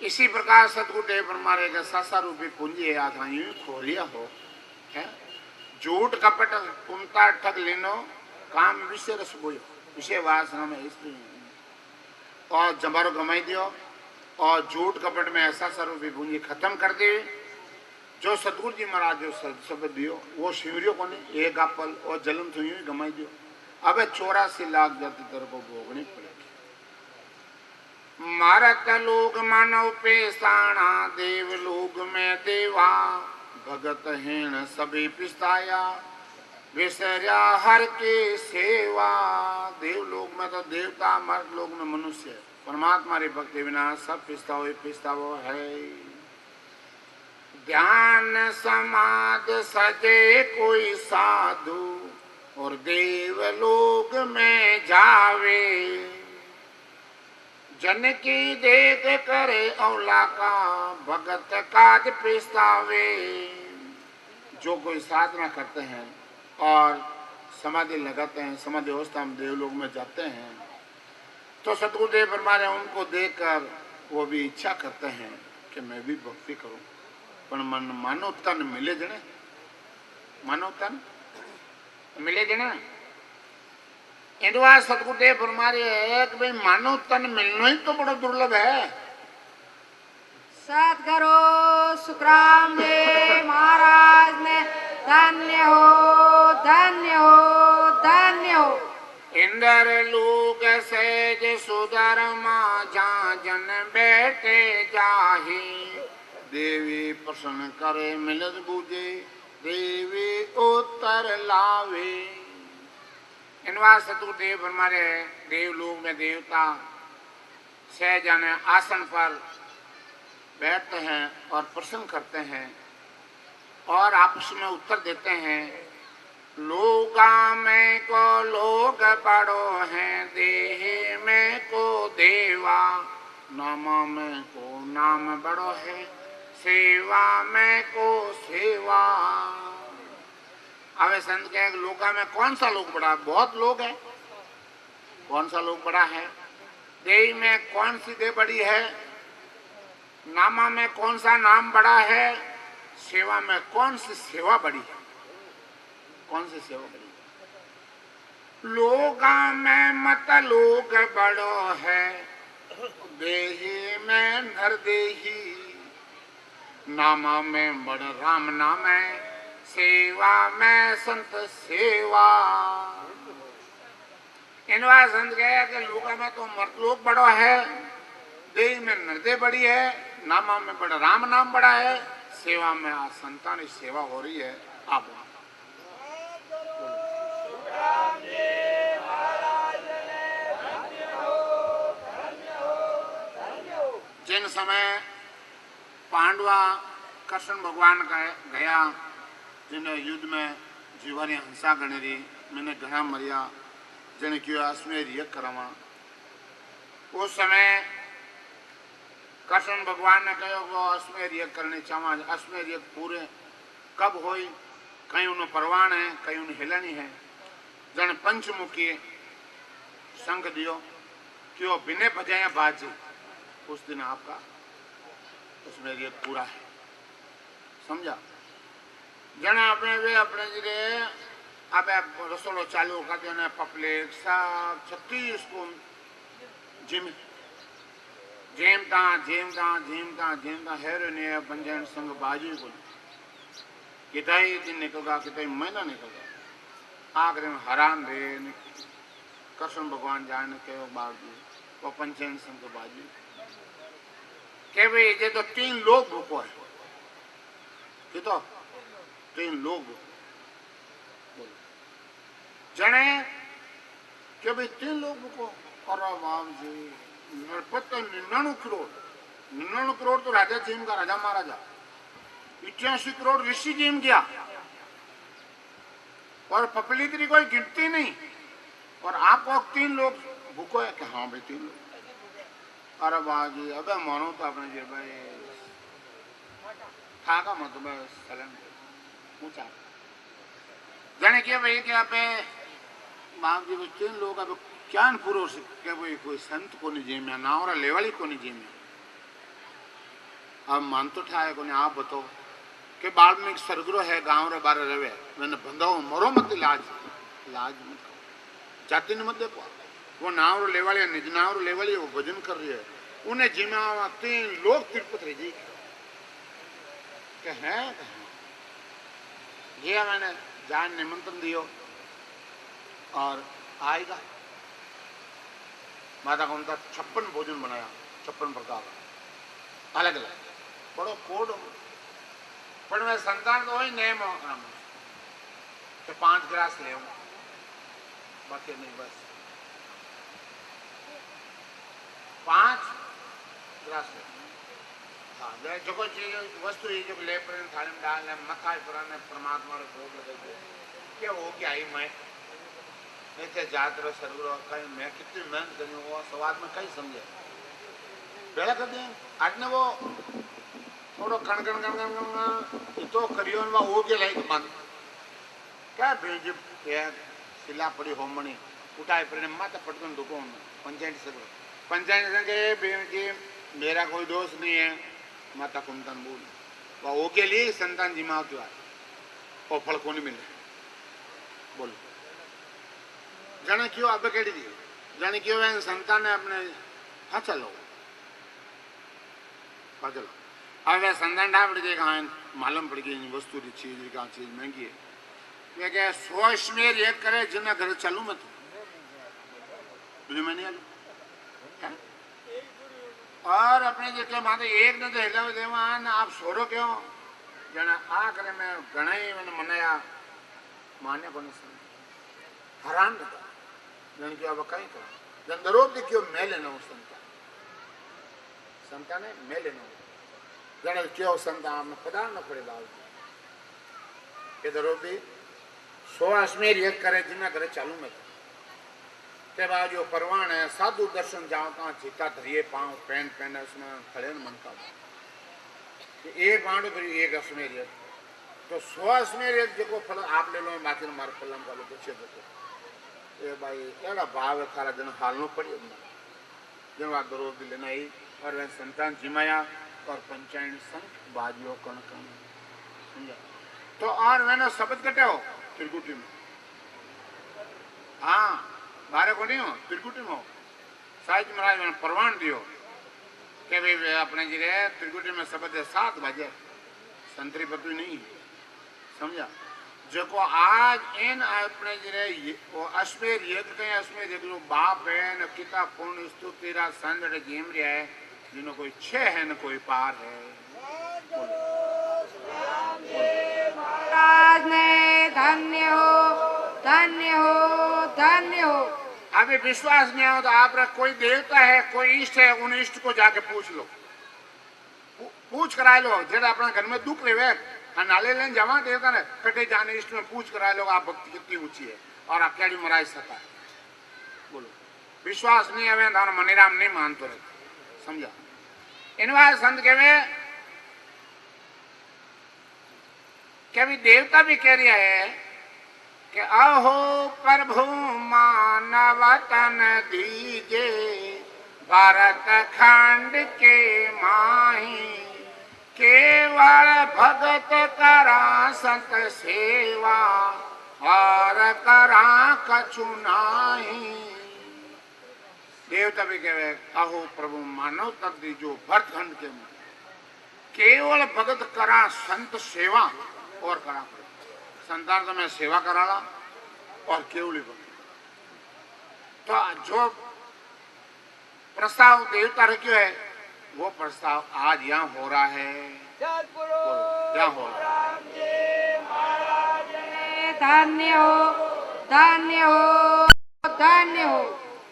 इसी प्रकार सतगुरुदेव हमारे का सासा रूपी पूंजी आधा यूं खोरिया हो है झूठ कपट कुमता ठग लेनो काम विषय रस बोयो विषय वासना में इस और जमारो गमाई दियो और झूठ कपट में ऐसा स्वरूपी पूंजी खत्म कर दे जो सतगुरु जी महाराज जो शब्द दियो वो शिवरियो को नहीं एक आपल और जलन तो यूं ही गमाई दियो अब 84 लाख जाति तेरे को भोगनी पड़ेगी मारत लोग मानव पेसाणा देव लोग में देवा भगत हेण सभी पिस्ताया विसर्या हर के सेवा देव लोग में तो देवता मर्द लोग में मनुष्य परमात्मा री भक्ति बिना सब पिस्तावो है ध्यान समाध सजे कोई साधु और देव लोग में जावे जन की देख करे औला का भगत काज पिस्तावे जो कोई साधना करते हैं और समाधि लगाते हैं समाधि अवस्था में देव लोग में जाते हैं तो सतगुरुदेव हमारे उनको देखकर वो भी इच्छा करते हैं कि मैं भी भक्ति करूं પણ માનવ તન મિલે જ ને, માનવ તન मिले जना इंदुआ सतगुरुदेव फरमारे है कि भाई मानव तन मिलना ही तो बड़ा दुर्लभ है। सतगुरु सुखराम जी महाराज ने धन्य हो धन्य हो धन्य हो। इंदर लोग सहज सुधर्मा जा जन बैठे जाही, देवी प्रसन्न करे मिलत बूझे देवी उत्तर लावे। इनवा सतगुरुदेव हमारे देवलोक में देवता सहजन आसन पर बैठते हैं और प्रसन्न करते हैं और आपस में उत्तर देते हैं। लोगा में को लोग बड़ो हैं, देह में को देवा, नामा में को नाम बड़ो है, सेवा में को सेवा। अबे संत के लोका में कौन सा लोग बड़ा? बहुत लोग है। कौन सा लोग बड़ा है? देह में कौन सी देह बड़ी है, नामा में कौन सा नाम बड़ा है, सेवा में कौन सी सेवा बड़ी है, कौन सी सेवा बड़ी है? लोगा में मत लोग बड़ो है, देही में नर देही, नामा में बड़ राम नाम है, सेवा में संत सेवा। इनवा संत गया कि लोका में तो मर्तलोक बड़ा है, देह में नृदय बड़ी है, नामा में बड़ा राम नाम बड़ा है, सेवा में आज संतान की सेवा हो रही है। आप जिन समय पांडवा कृष्ण भगवान का गया, जिन्हें युद्ध में जीवानी हंसा गणी रही, मैंने घना मरिया, जिन्हें क्यों अश्वमेध यज्ञ करावा। उस समय कृष्ण भगवान ने कहो वो अश्वमेध यज्ञ करने चाहवा। अश्वमेध यज्ञ पूरे कब होई, कहीं उन्हें परवान है, कहीं उन्हें हिलनी है। जन पंचमुखी संग दियो क्यों बिने बजाया बाजी, उस दिन आपका उसमें ये पूरा है। समझा? जन आपने वे अपने जिले अब रसोड़ो चालू कर दिया, पपलेट सब 36 को जिम जेमता जेमता जेमता जेमता हेरो ने पंजन संग बाजू को कितई दिन निकलगा, कितई महीना निकलगा। आखिर में हरान दे कृष्ण भगवान जाने के बार वो पंचन संग बाजू के भाई ये तो 3 लोग भूखो है, कि तो 3 लोग जने के भाई 3 लोग भूखो और बाप जी 99 करोड़ तो राजा जीम का राजा महाराजा, 81 करोड़ ऋषि जीम गया और पपलीतरी कोई गिनती नहीं, और आपको 3 लोग भूखो है कि हाँ भाई 3 लोग। अरे बाजी अबे मानो तो अपने जे भाई थाका मत बस सलन ऊंचा जाने क्या भाई कि आप बाप जी 3 लोग अब क्या पुरुष के भाई कोई संत को नहीं जेम्या ना और लेवाली को नहीं जेम्या। अब मान तो ठाए को आप बताओ कि बाल्मीकि सरगुरु है गांव रे बारे रवे, मैंने बंधाओ मरो मत लाज लाज मत जाति ने मत देखो। वो नाव लेवाली निज नाव लेवाली वो भजन कर रही है, उन्हें जिमा 3 लोग तिरुपति जी के हैं। ये मैंने जान निमंत्रण दियो और आएगा। माता को उनका 56 भोजन बनाया, 56 प्रकार अलग अलग बड़ो कोड पर मैं संतान तो वही नेम कि 5 गिलास ले बाकी नहीं, बस 5 गिलास ले। हाँ जो कोई चीज वस्तु ही जो ले पर थाली में डालने मक्का पुराने परमात्मा रे भोग लगे क्या हो क्या ही मैं नहीं जात रो सरगुरो कहीं मैं कितनी मेहनत करी वो स्वाद में कहीं समझे पहले कर दें आज ने वो थोड़ो कण कण कण कण कण तो करियो में हो गया लाइक बंद क्या भेज ये सिला पड़ी होमणी उठाए पर माता पटकन दुको पंचायत संगे बेजी मेरा कोई दोष नहीं है। माता कुंतन बोल वो के लिए संतान जिमा वो फल को नहीं मिले बोलो जाने क्यों आप कह दीजिए जाने क्यों है संतान ने अपने हाँ चलो अब संतान डाल पड़ जाएगा मालूम पड़ गई वस्तु की चीज का चीज महंगी है क्या सोच में एक करे जिन्हें घर चलू मैं तुझे मैं नहीं आलू और अपने जो क्या माते एक ने तो हिला देवान आप छोड़ो क्यों जना आ करे मैं घना ही मैंने मनाया मान्य को नहीं हराम लगा जन क्यों अब कहीं करा जन दरोब दी क्यों मैं लेना हूँ संता ने मैं लेना हूँ जन क्यों संता आपने पदार न पड़े बाल के दरोब दी सो अश्मेर एक करे जिन्हें करे चालू में के बाद जो परवान है साधु दर्शन जाओ कहाँ जीता धरिए पाँव पैंट पहने उसमें खड़े न मन का एक बांड पर एक अश्मेर तो सो अश्मेर जो फल आप ले लो बाकी मार फलम का लोग अच्छे देखो ये भाई एड़ा भाव है खारा जन हालनो पड़ी जन बात दरोग भी लेना ही और वह संतान जिमाया और पंचायत संत बाजियों कण कण समझा तो और मैंने शब्द कटे हो त्रिकुटी में हाँ बारे को नहीं हो त्रिकुटी में हो साहित्य महाराज मैंने प्रमाण दियो कि भाई अपने जी रहे त्रिकुटी में शब्द है 7 बजे संतरी पतु नहीं समझा जो को आज इन अपने जी रहे वो अश्मेर यज्ञ कहीं अश्मेर यज्ञ जो बाप है न किता पूर्ण स्तुतिरा संदड़ जीम रहा है जिन्हों कोई 6 है न कोई पार है महाराज ने धन्य हो धन्य हो धन्य हो अभी विश्वास नहीं हो तो आप कोई देवता है कोई इष्ट है उन इष्ट को जाके पूछ लो पूछ करा लो जेड़ा अपना घर में दुख रहे नाले लेन जमा देवता ने कटे जाने इष्ट में पूछ करा लो आप भक्ति कितनी ऊंची है और आप क्या मराज सका है बोलो विश्वास नहीं है तो मनीराम नहीं मानते रहते समझा इन बार संत के भी देवता भी कह रहा है कि अहो प्रभु मानव तन दीजे भारत खंड के माही केवल भगत करा संत सेवा और करा कछु नाही देवता भी कहे अहो प्रभु मानव तक दीजो भरत खंड के में केवल भगत करा संत सेवा और करा संतान तो मैं सेवा कराला और केवली भक्ति तो जो प्रस्ताव देवता रखियो है वो प्रस्ताव आज यहाँ हो रहा है यहाँ हो रहा है धन्य हो धन्य हो धन्य हो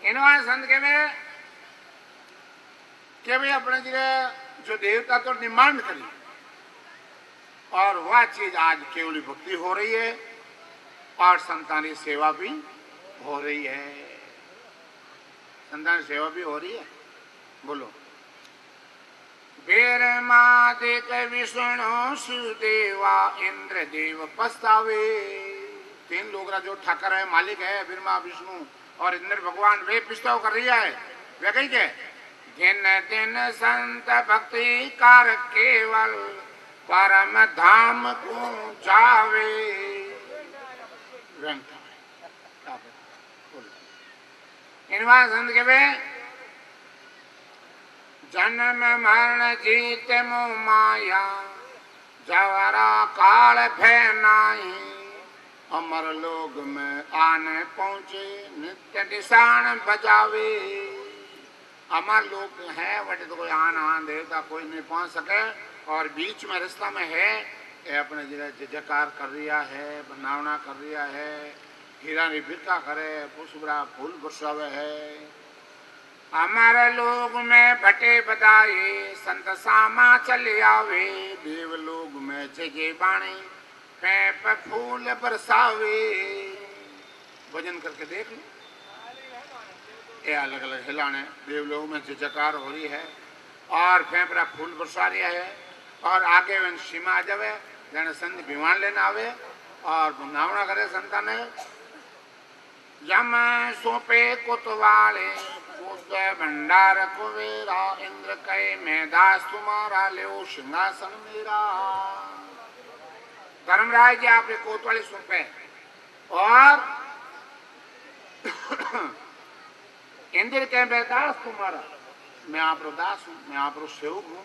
इनवान संत के में के भाई अपने जो देवता तो डिमांड करी और वह चीज आज केवली भक्ति हो रही है और संतानी सेवा भी हो रही है संतान सेवा भी हो रही है बोलो बेर मादिक विष्णु शिवदेवा इंद्र देव पस्तावे 3 लोग जो ठाकर है मालिक है ब्रह्मा विष्णु और इंद्र भगवान वे प्रस्ताव कर रही है वे कही के दिन दिन संत भक्ति कार केवल परम धाम को जावे इनवा संत के वे जन्म मरण जीत मोह माया जवरा काल फैनाई अमर लोग में आने पहुंचे नित्य निशान बजावे अमर लोग है बट तो कोई आन देवता कोई नहीं पहुंच सके और बीच में रास्ता में है ये अपने जयकार कर रिया है बनावना कर रिया है हीरा बिरका करे पुष्परा फूल बरसावे है हमारे लोग में भटे बदाए संत सामा चले आवे देव लोग में जगे बाणी पैप फूल बरसावे भजन करके देख लो ये अलग अलग हिलाने देव लोग में जयकार हो रही है और फेफड़ा फूल बरसा रहा है और आगे वन सीमा आ जावे जन संत विमान लेना आवे और बनावना करे संतान यम सोपे कोतवाले पूत भंडार कुबेरा इंद्र कहे मैं दास तुम्हारा ले सिंहासन मेरा। धर्मराज जी आपने कोतवाली सौंपे और इंद्र कहे मैं दास तुम्हारा, मैं आप दास हूं, मैं आप सेवक हूं।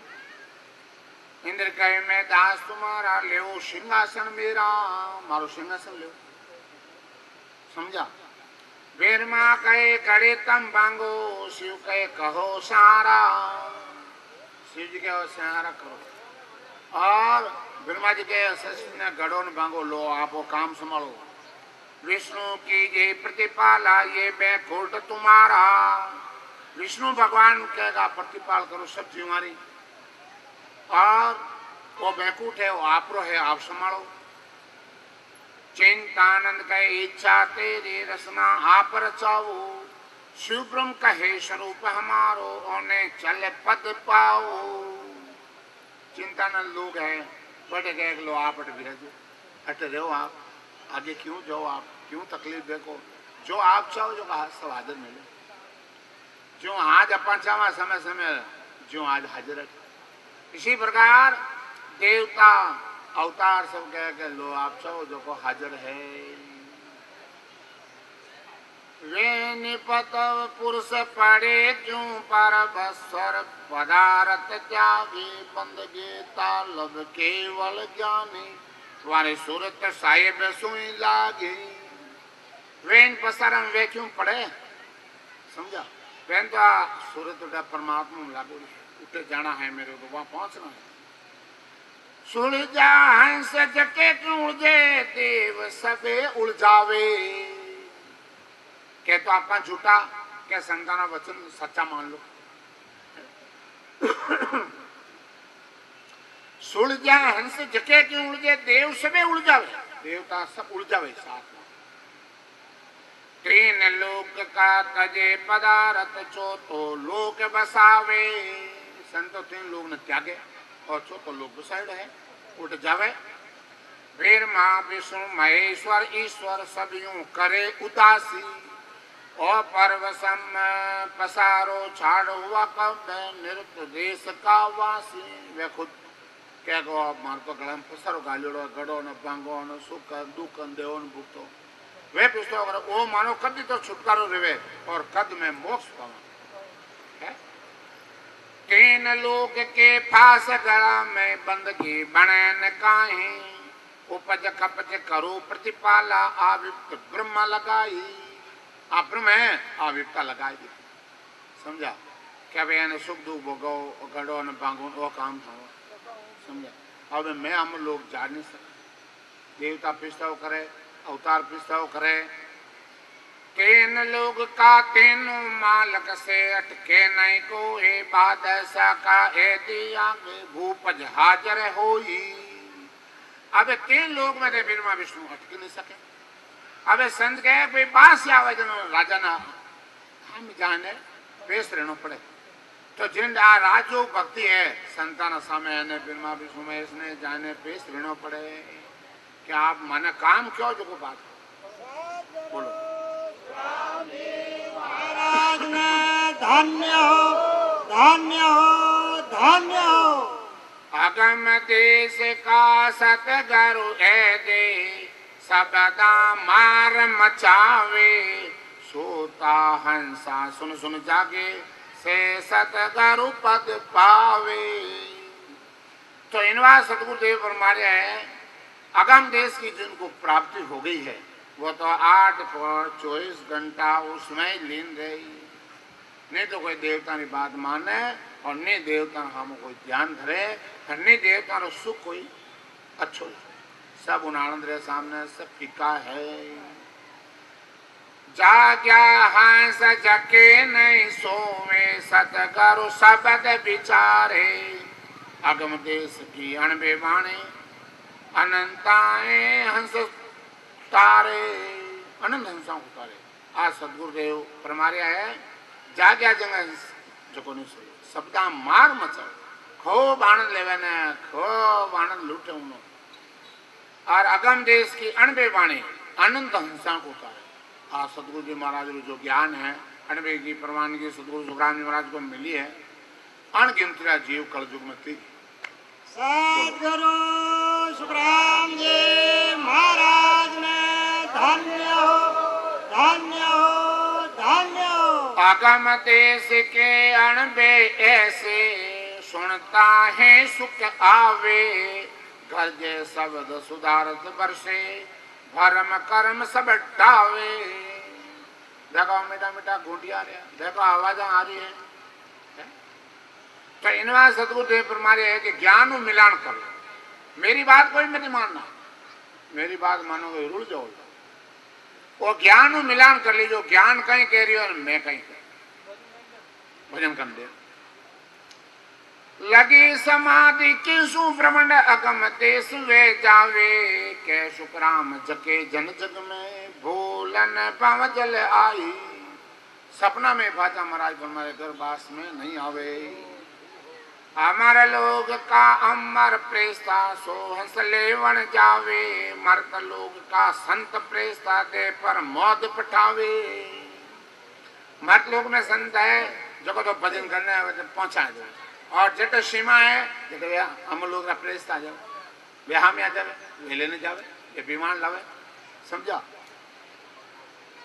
इंद्र कहे मैं दास तुम्हारा ले सिंहासन मेरा, मारो सिंहासन ले। समझा? ब्रह्मा कहे करे तम बांगो, शिव कहे कहो सहारा। शिव जी कहे सहारा करो और ब्रह्मा जी कहे गढ़ो न बांगो, लो आप वो काम संभालो। विष्णु की ये प्रतिपाला ये बैकुंठ तुम्हारा। विष्णु भगवान कहेगा प्रतिपाल करो सब जीवारी, और वो बैकुंठ है वो आपरो है, आप संभालो। चिंतानंद कहे इच्छा तेरी रसना आप रचाओ, शिव ब्रह्म कहे स्वरूप हमारो ओने चल पद पाओ। चिंतानंद लोग है बड़े गए लो आप अट बिराजो, अट रहो आप, आगे क्यों जाओ आप, क्यों तकलीफ देखो, जो आप चाहो जो सब हाजिर मिले। जो आज अपन चावा समय समय जो आज हाजिर है। इसी प्रकार देवता अवतार सब कह के लो आप चाहो जो को हाजिर है। वे निपत पुरुष पड़े क्यों पर बस्वर पदारथ त्यागी बंद गीता लब केवल ज्ञानी तुम्हारे सूरत साहेब सुई लागी। वेन पसारम वे क्यों पड़े, समझा? वेन तो सूरत उठा परमात्मा में लागू उठे जाना है, मेरे को वहां पहुंचना है। सुलझा हंस जके क्यों उलझे देव सबे उलझावे। क्या तो आपका झूठा क्या संताना वचन सच्चा मान लो। सुलझा हंस जके क्यों उलझे देव सबे उलझावे, देवता सब उलझावे साथ में। तीन लोक का तजे पदारथ चौथो लोक बसावे। संतो तीन लोग ने त्यागे और चौथो लोक बसाइड है, उठ जावे। फिर माँ विष्णु महेश्वर ईश्वर सब यूं करे उदासी, और परवसम पसारो छाड़ हुआ कब नृत्य देश का वासी। वे खुद क्या गो आप मार तो गला में पसारो गालियों गड़ो न बांगो न सुख दुख देव न भुगतो। वे पूछते अगर वो मानो कभी तो छुटकारो रहे और कद में मोक्ष पावा। तीन लोग के फास गला में बंदगी बने न काहे, उपज कपज करो प्रतिपाला आविप्त ब्रह्म लगाई। आप ब्रह्म है आविप्ता लगाई दी। समझा? क्या भाई सुख दुख भोगो गड़ो न बांगो वो काम था। समझा? अब मैं हम लोग जा नहीं सकते। देवता पिछताव करे अवतार पिछताव करे। तीन लोग का तीनों मालक से अटके नहीं को ए बादशाह का ए दिया भूपज हाजर होई। अब तीन लोग में ब्रह्मा विष्णु अटक नहीं सके। अब संत कहे कोई बास आवे जन राजा ना हम जाने पेश रहना पड़े। तो जिन आ राजो भक्ति है संतान सामे ने ब्रह्मा विष्णु महेश ने जाने पेश रहना पड़े। क्या आप मन काम क्यों जो को बात बोलो। महाराज ने धन्य हो धन्य हो धन्य हो। अगम देश का सतगुरु है दे सबदा मार मचावे। सोता हंसा सुन सुन जागे से सतगुरु पद पावे। तो इनवा सतगुरुदेव फरमाया है अगम देश की जिनको प्राप्ति हो गई है वो तो 8 पर 24 घंटा उसमें लीन रही। नहीं तो कोई देवता की बात माने और नहीं देवता हम कोई ध्यान धरे और नहीं देवता रो सुख कोई अच्छो सब उन आनंद रे सामने सब फीका है। जाग्या हंस जके नहीं सोवे सतगुरु शब्द विचारे। अगम देश की अणबे वाणी अनंताए हंस तारे अनंत हंसा उतारे। आज सदगुरुदेव परमार्या है जाग्या जगह जो नहीं सो शब्दा मार मचाओ खूब आनंद लेवे ने खूब आनंद लूटे उन्होंने। और अगम देश की अणबे वाणी अनंत हंसा को उतारे। आ सतगुरु जी महाराज को जो ज्ञान है अनबे की प्रमाणगी सतगुरु सुखराम जी महाराज को मिली है अणगिनतरा जीव कलयुग में थी। सद्गुरु सुखराम जी महाराज ने धन्य हो, धन्य हो, धन्य हो। आगम देश के अणबे ऐसे सुनता है सुख आवे गरजे शब्द सुधारत बरसे भरम कर्म सब डावे। देखो मीठा मीठा घूंटिया रहा, देखो आवाज आ रही है। तो इनवा सतगुरु देव परमारे है कि ज्ञान मिलान करो। मेरी बात कोई नहीं मानना, मेरी बात मानोगे रुल जाओ। वो ज्ञान मिलान कर लीजिए, ज्ञान कहीं कह रही हो और मैं कहीं कह भजन कर दे। लगी समाधि किसु भ्रमण अगम देश वे जावे के सुखराम जके जन जग में भूलन पाव जल आई। सपना में भाजा महाराज हमारे घर बास में नहीं आवे। अमर लोग का अमर प्रेस्ता सो हंस लेवन जावे मर्द लोग का संत प्रेस्ता दे पर मौत पठावे। मर्द लोग में संत है जो तो भजन करने पहुंचा दो और जट सीमा है देखो भैया हम लोग का प्रेस्ता जाओ ब्याह में आ जावे वे लेने जावे ये विमान लावे समझा।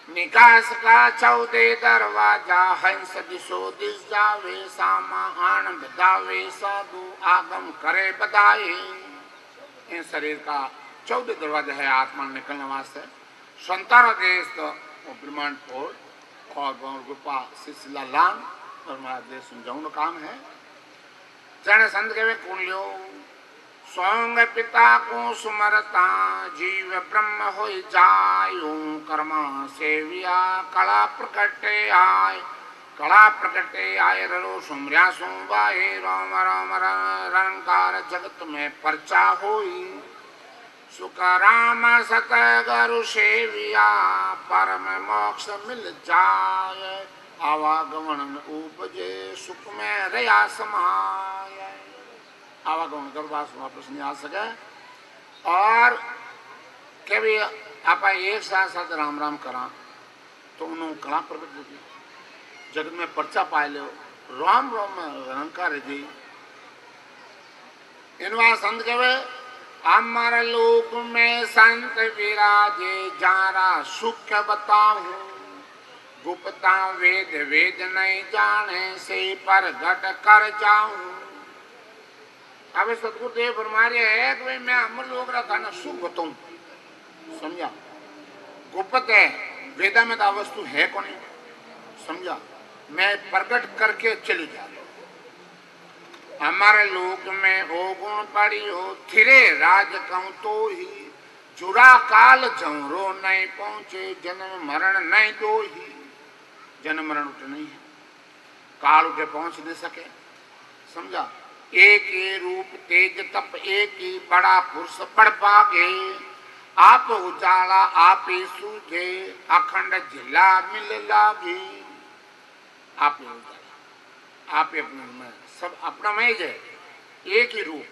निकास का 14 दरवाजा हंस दिशो दिस जावे सामा आन बदावे साधु आगम करे बदाए। इन शरीर का 14 दरवाजा है आत्मा निकलने वास्ते। संतान देश तो ब्रह्मांड फोड़ और गौर गुपा सिलसिला लांग और हमारा देश समझाऊं काम है। जन संत के वे कुल्यो सोंग पिता को सुमरता जीव ब्रह्म हो जायु कर्मा सेविया कला प्रकटे आय। कला प्रकटे आय रो सुमरिया सुबाए राम राम रंकार जगत में परचा होई। सुख राम सत गुरु सेविया परम मोक्ष मिल जाए। आवागमन उपजे सुख में रया समाय। आवागमन कर वापस नहीं आ सके और कभी आप एक साथ साथ राम राम करा तो उन्होंने कला प्रकट होती जगत में पर्चा पाए लो राम राम रंकार जी। इनवा संत कहे अमर लोक में संत विराजे जारा सुख बताऊं गुप्ता वेद वेद नहीं जाने से पर घट कर जाऊं। अब सतगुरु देव फरमारे है कि भाई मैं अमर लोग रखा ना सुख बताऊं समझा। गुप्त है वेदा में तो वस्तु है कौन समझा मैं प्रकट करके चली जा। हमारे लोक में हो गुण पड़ी हो थिरे राज कहूं तो ही जुरा काल जमरो नहीं पहुंचे जन्म मरण नहीं दो ही। जन्म मरण उठ नहीं है काल उठे पहुंच नहीं सके समझा। एक ही रूप तेज तप एक ही बड़ा पुरुष पढ़ पागे। आप उजाला आप ही सूझे अखंड जिला मिल लागे। आप ही उजाला आप ही अपने में सब अपना में है एक ही रूप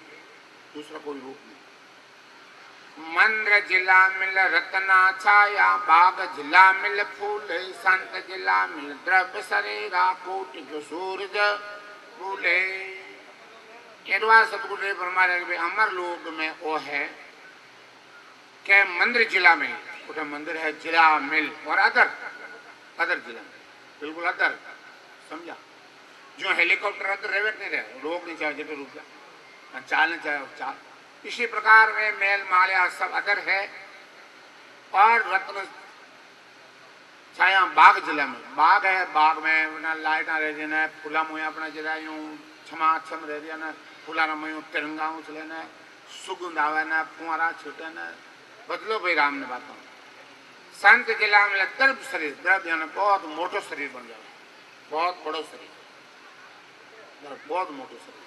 दूसरा कोई रूप नहीं। मंद्र जिला मिल रत्ना छाया बाग जिला मिल फूल संत जिला मिल द्रव्य शरीरा कोटि के सूरज फूले। सतगुरु देव फरमाया कि अमर लोक में वो है के मंदिर जिला में उठा मंदिर है जिला मिल और अदर अदर जिला में बिल्कुल अदर समझा। जो हेलीकॉप्टर अदर रहे नहीं रहे लोग नहीं चाहे जितने रुपया चाल नहीं चाहे चाल। इसी प्रकार में मेल माल्या सब अदर है और रत्न छाया बाग जिला में बाग है बाग में लाइट रह जाना फूला मुया अपना जरा यूं छमाछम रह जाना फूला मयूं तिरंगा चले न सुगंध आवे न फुआरा छूटे न बदलो भाई राम ने बात संत जिला में द्रव्य शरीर द्रव्य यानी बहुत मोटो शरीर बन जाए बहुत बड़ो शरीर बहुत मोटो शरीर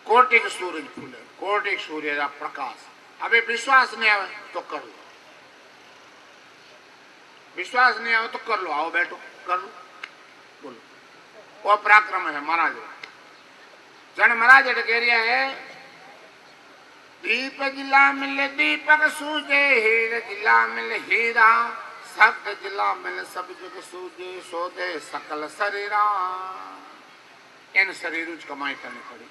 कोटि के सूरज फूले कोटि के सूर्य का प्रकाश। अबे विश्वास नहीं आवे तो कर लो विश्वास नहीं आवे तो कर लो आओ बैठो कर लो बोलो वो पराक्रम है महाराज जन महाराज कह रहा है दीप जिला मिल दीपक सूझे हीर जिला मिल हीरा शब्द जिला मिल सब जुग सूझे सोधे सकल शरीरा। इन शरीर कमाई करनी पड़ी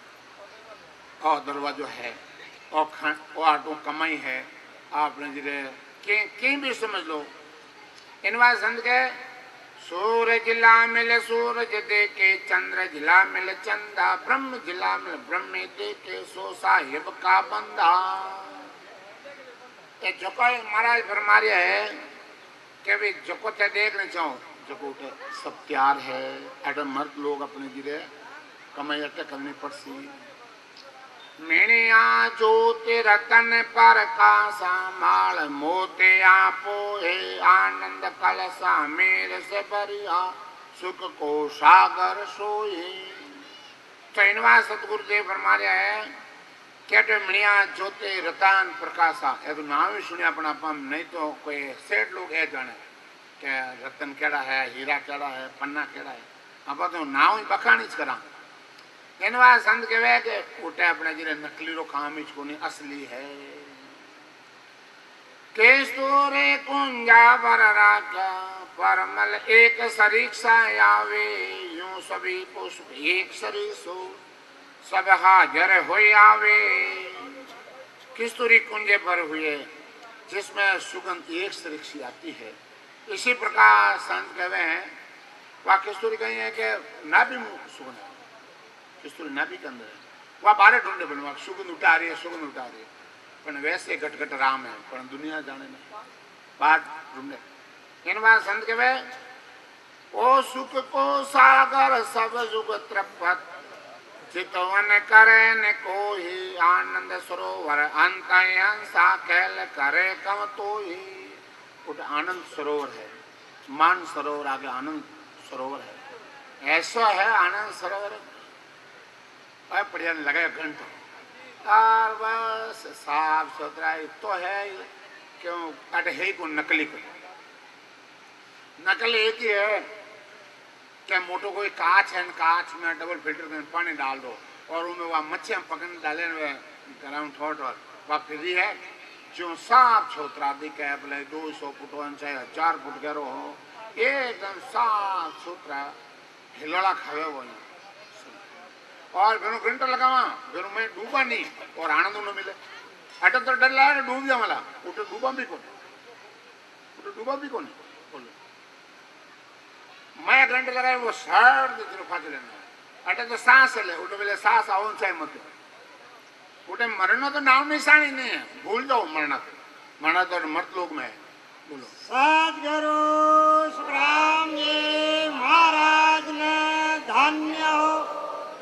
और दरवाजो है और आटो कमाई है आपने जिले कहीं भी समझ लो। इन बात संत के सूरज जिला मिल सूरज देके चंद्र जिला मिल चंदा ब्रह्म जिला मिल ब्रह्म देके सो साहिब का बंदा। ये जोको महाराज फरमारिया है कि भी जोको ते देखने चाहो जोको उठे सब प्यार है अगर मर्द लोग अपने जिले कमाई अटे करनी पड़सी। मिणिया ज्योति रतन पर का संभाल मोते आपो है आनंद कलसा मेरे से भरिया सुख को सागर सोए। तो इनवा सतगुरुदेव फरमा रहा है क्या मिणिया ज्योति रतन प्रकाशा ये तो नाम ही सुनिया पण आप नहीं तो कोई सेठ लोग है जाने के रतन केड़ा है हीरा केड़ा है पन्ना केड़ा है आप तो नाम ही बखानी करा। इनवा संत कहे कि उठे अपने जिले नकली रो काम ही कोनी असली है। केस्तूरे कुंजा पर राजा परमल एक सरीक्षा आवे यूं सभी पुष्प एक सरीसो सब हाजर हो आवे। किस्तूरी कुंजे पर हुए जिसमें सुगंध एक सरीक्षी आती है। इसी प्रकार संत कहे हैं वह किस्तूरी कही है कि ना भी सुगंध किस्तूरी नाभि के अंदर है वह बारह ढूंढे बनवा सुगंध उठा रही है सुगंध उठा रही है पर वैसे घट राम है पर दुनिया जाने में बात ढूंढे। इन बात संत के वे ओ सुख को सागर सब जुग तृप्त चितवन करे न को ही आनंद सरोवर अंत अंसा कैल करे कम तो ही। उठ आनंद सरोवर है मान सरोवर आगे आनंद सरोवर है ऐसा है आनंद सरोवर बढ़िया लगाया घंटा और बस साफ सुथरा तो है क्यों अट है को नकली को नकल एक ही है क्या मोटो कोई कांच है कांच में डबल फिल्टर में पानी डाल दो और उनमें वह मच्छियां पकड़ने डाले ग्राउंड थोट और वह फिर है जो साफ सुथरा दिखे भले 200 फुट चाहे 1000 फुट गहरो हो एकदम साफ सुथरा हिलोड़ा खावे वो नहीं और फिर घंटा लगावा फिर मैं डूबा नहीं और आनंद न मिले अटक तो डर लगा डूब गया मला उठे डूबा भी कौन बोलो मैं घंटे लगाए वो सर्द फाँच लेना अटक तो सांस ले उठे बोले सांस आओ चाहे मत उठे मरना तो नाम निशानी नहीं है भूल जाओ मरना तो मर्द लोग में है बोलो। सद्गुरु सुखराम जी महाराज ने धन्य हो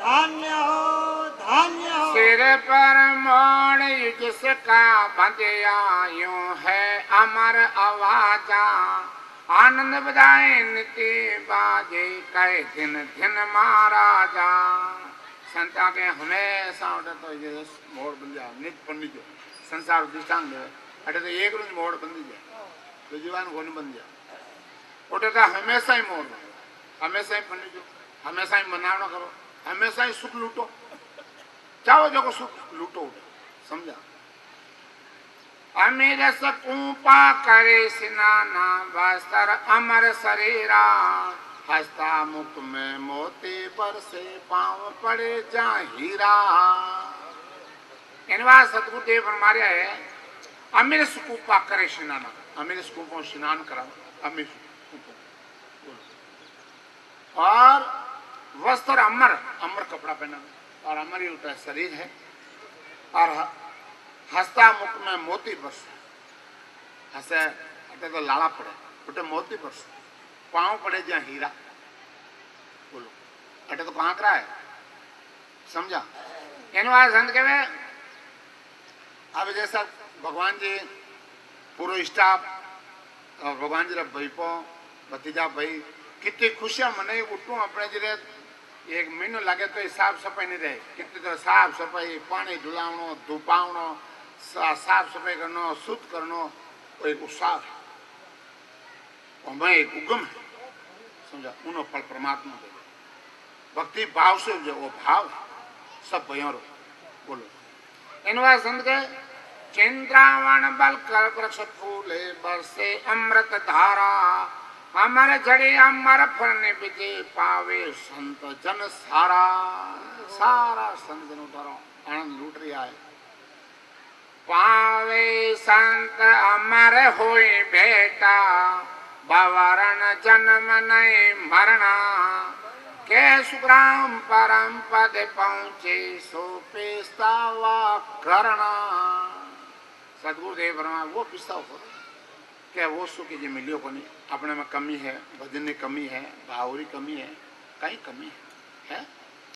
धन्य हो धन्य हो। सिर पर मोड़ जिसका बंधिया यूं है अमर आवाजा आनंद बजाए नित्य बाजे कहे दिन दिन महाराजा। संता के हमेशा उठे तो ये मोड़ बन जाए नित्य पंडित जो संसार दृष्टांग दे अटे तो एक रोज मोड़ बन जाए तो जीवन को नहीं बन जाए उठे तो हमेशा ही मोड़ हमेशा ही पंडित जो हमेशा ही मनावना करो हमेशा ही सुख लूटो चाहो जो को सुख लूटो समझा। अमीर सकूपा करे सिनाना बस्तर अमर शरीरा हस्ता मुख में मोती बरसे पांव पड़े जा हीरा। इनवा सतगुरुदेव फरमाया है अमीर सकूपा करे स्नाना अमीर सकूपों स्नान करा अमीर और वस्त्र अमर अमर कपड़ा पहना और अमर ही उठा शरीर है और हंसता मुख में मोती बरस हंसे अटे तो लाला पड़े उठे मोती बरस पांव पड़े जहाँ हीरा बोलो अटे तो कहाँ करा है समझा। इन बात संत के में अब जैसा भगवान जी पूरा स्टाफ और भगवान जी भाई पो भतीजा भाई कितनी खुशियां मनाई उठू अपने जिले एक महीनो लगे तो साफ सफाई नहीं रहे कितनी तो साफ सफाई पानी धुलावनो धुपावनो साफ सफाई करनो शुद्ध करनो वो एक उत्साह है और मैं एक उगम है समझा उन्होंने फल परमात्मा दे भक्ति भाव से जो वो भाव है सब भैया बोलो। इन बात संत के चिंद्रावण बल कर वृक्ष फूले बरसे अमृत धारा अमर जड़े अमर फल निपजे पावे संत जन सारा। सारा संत जन उतारो आनंद लूट रहा है। पावे संत अमर होई बेटा बवरण जन्म नहीं मरना के सुग्राम परम पद पहुंचे सो पेस्तावा करना। सदगुरुदेव फरमा वो पिस्ताव करो क्या वो सुख जो मिलियो को नहीं। अपने में कमी है, भजन में कमी है, भावरी कमी है, कहीं कमी है?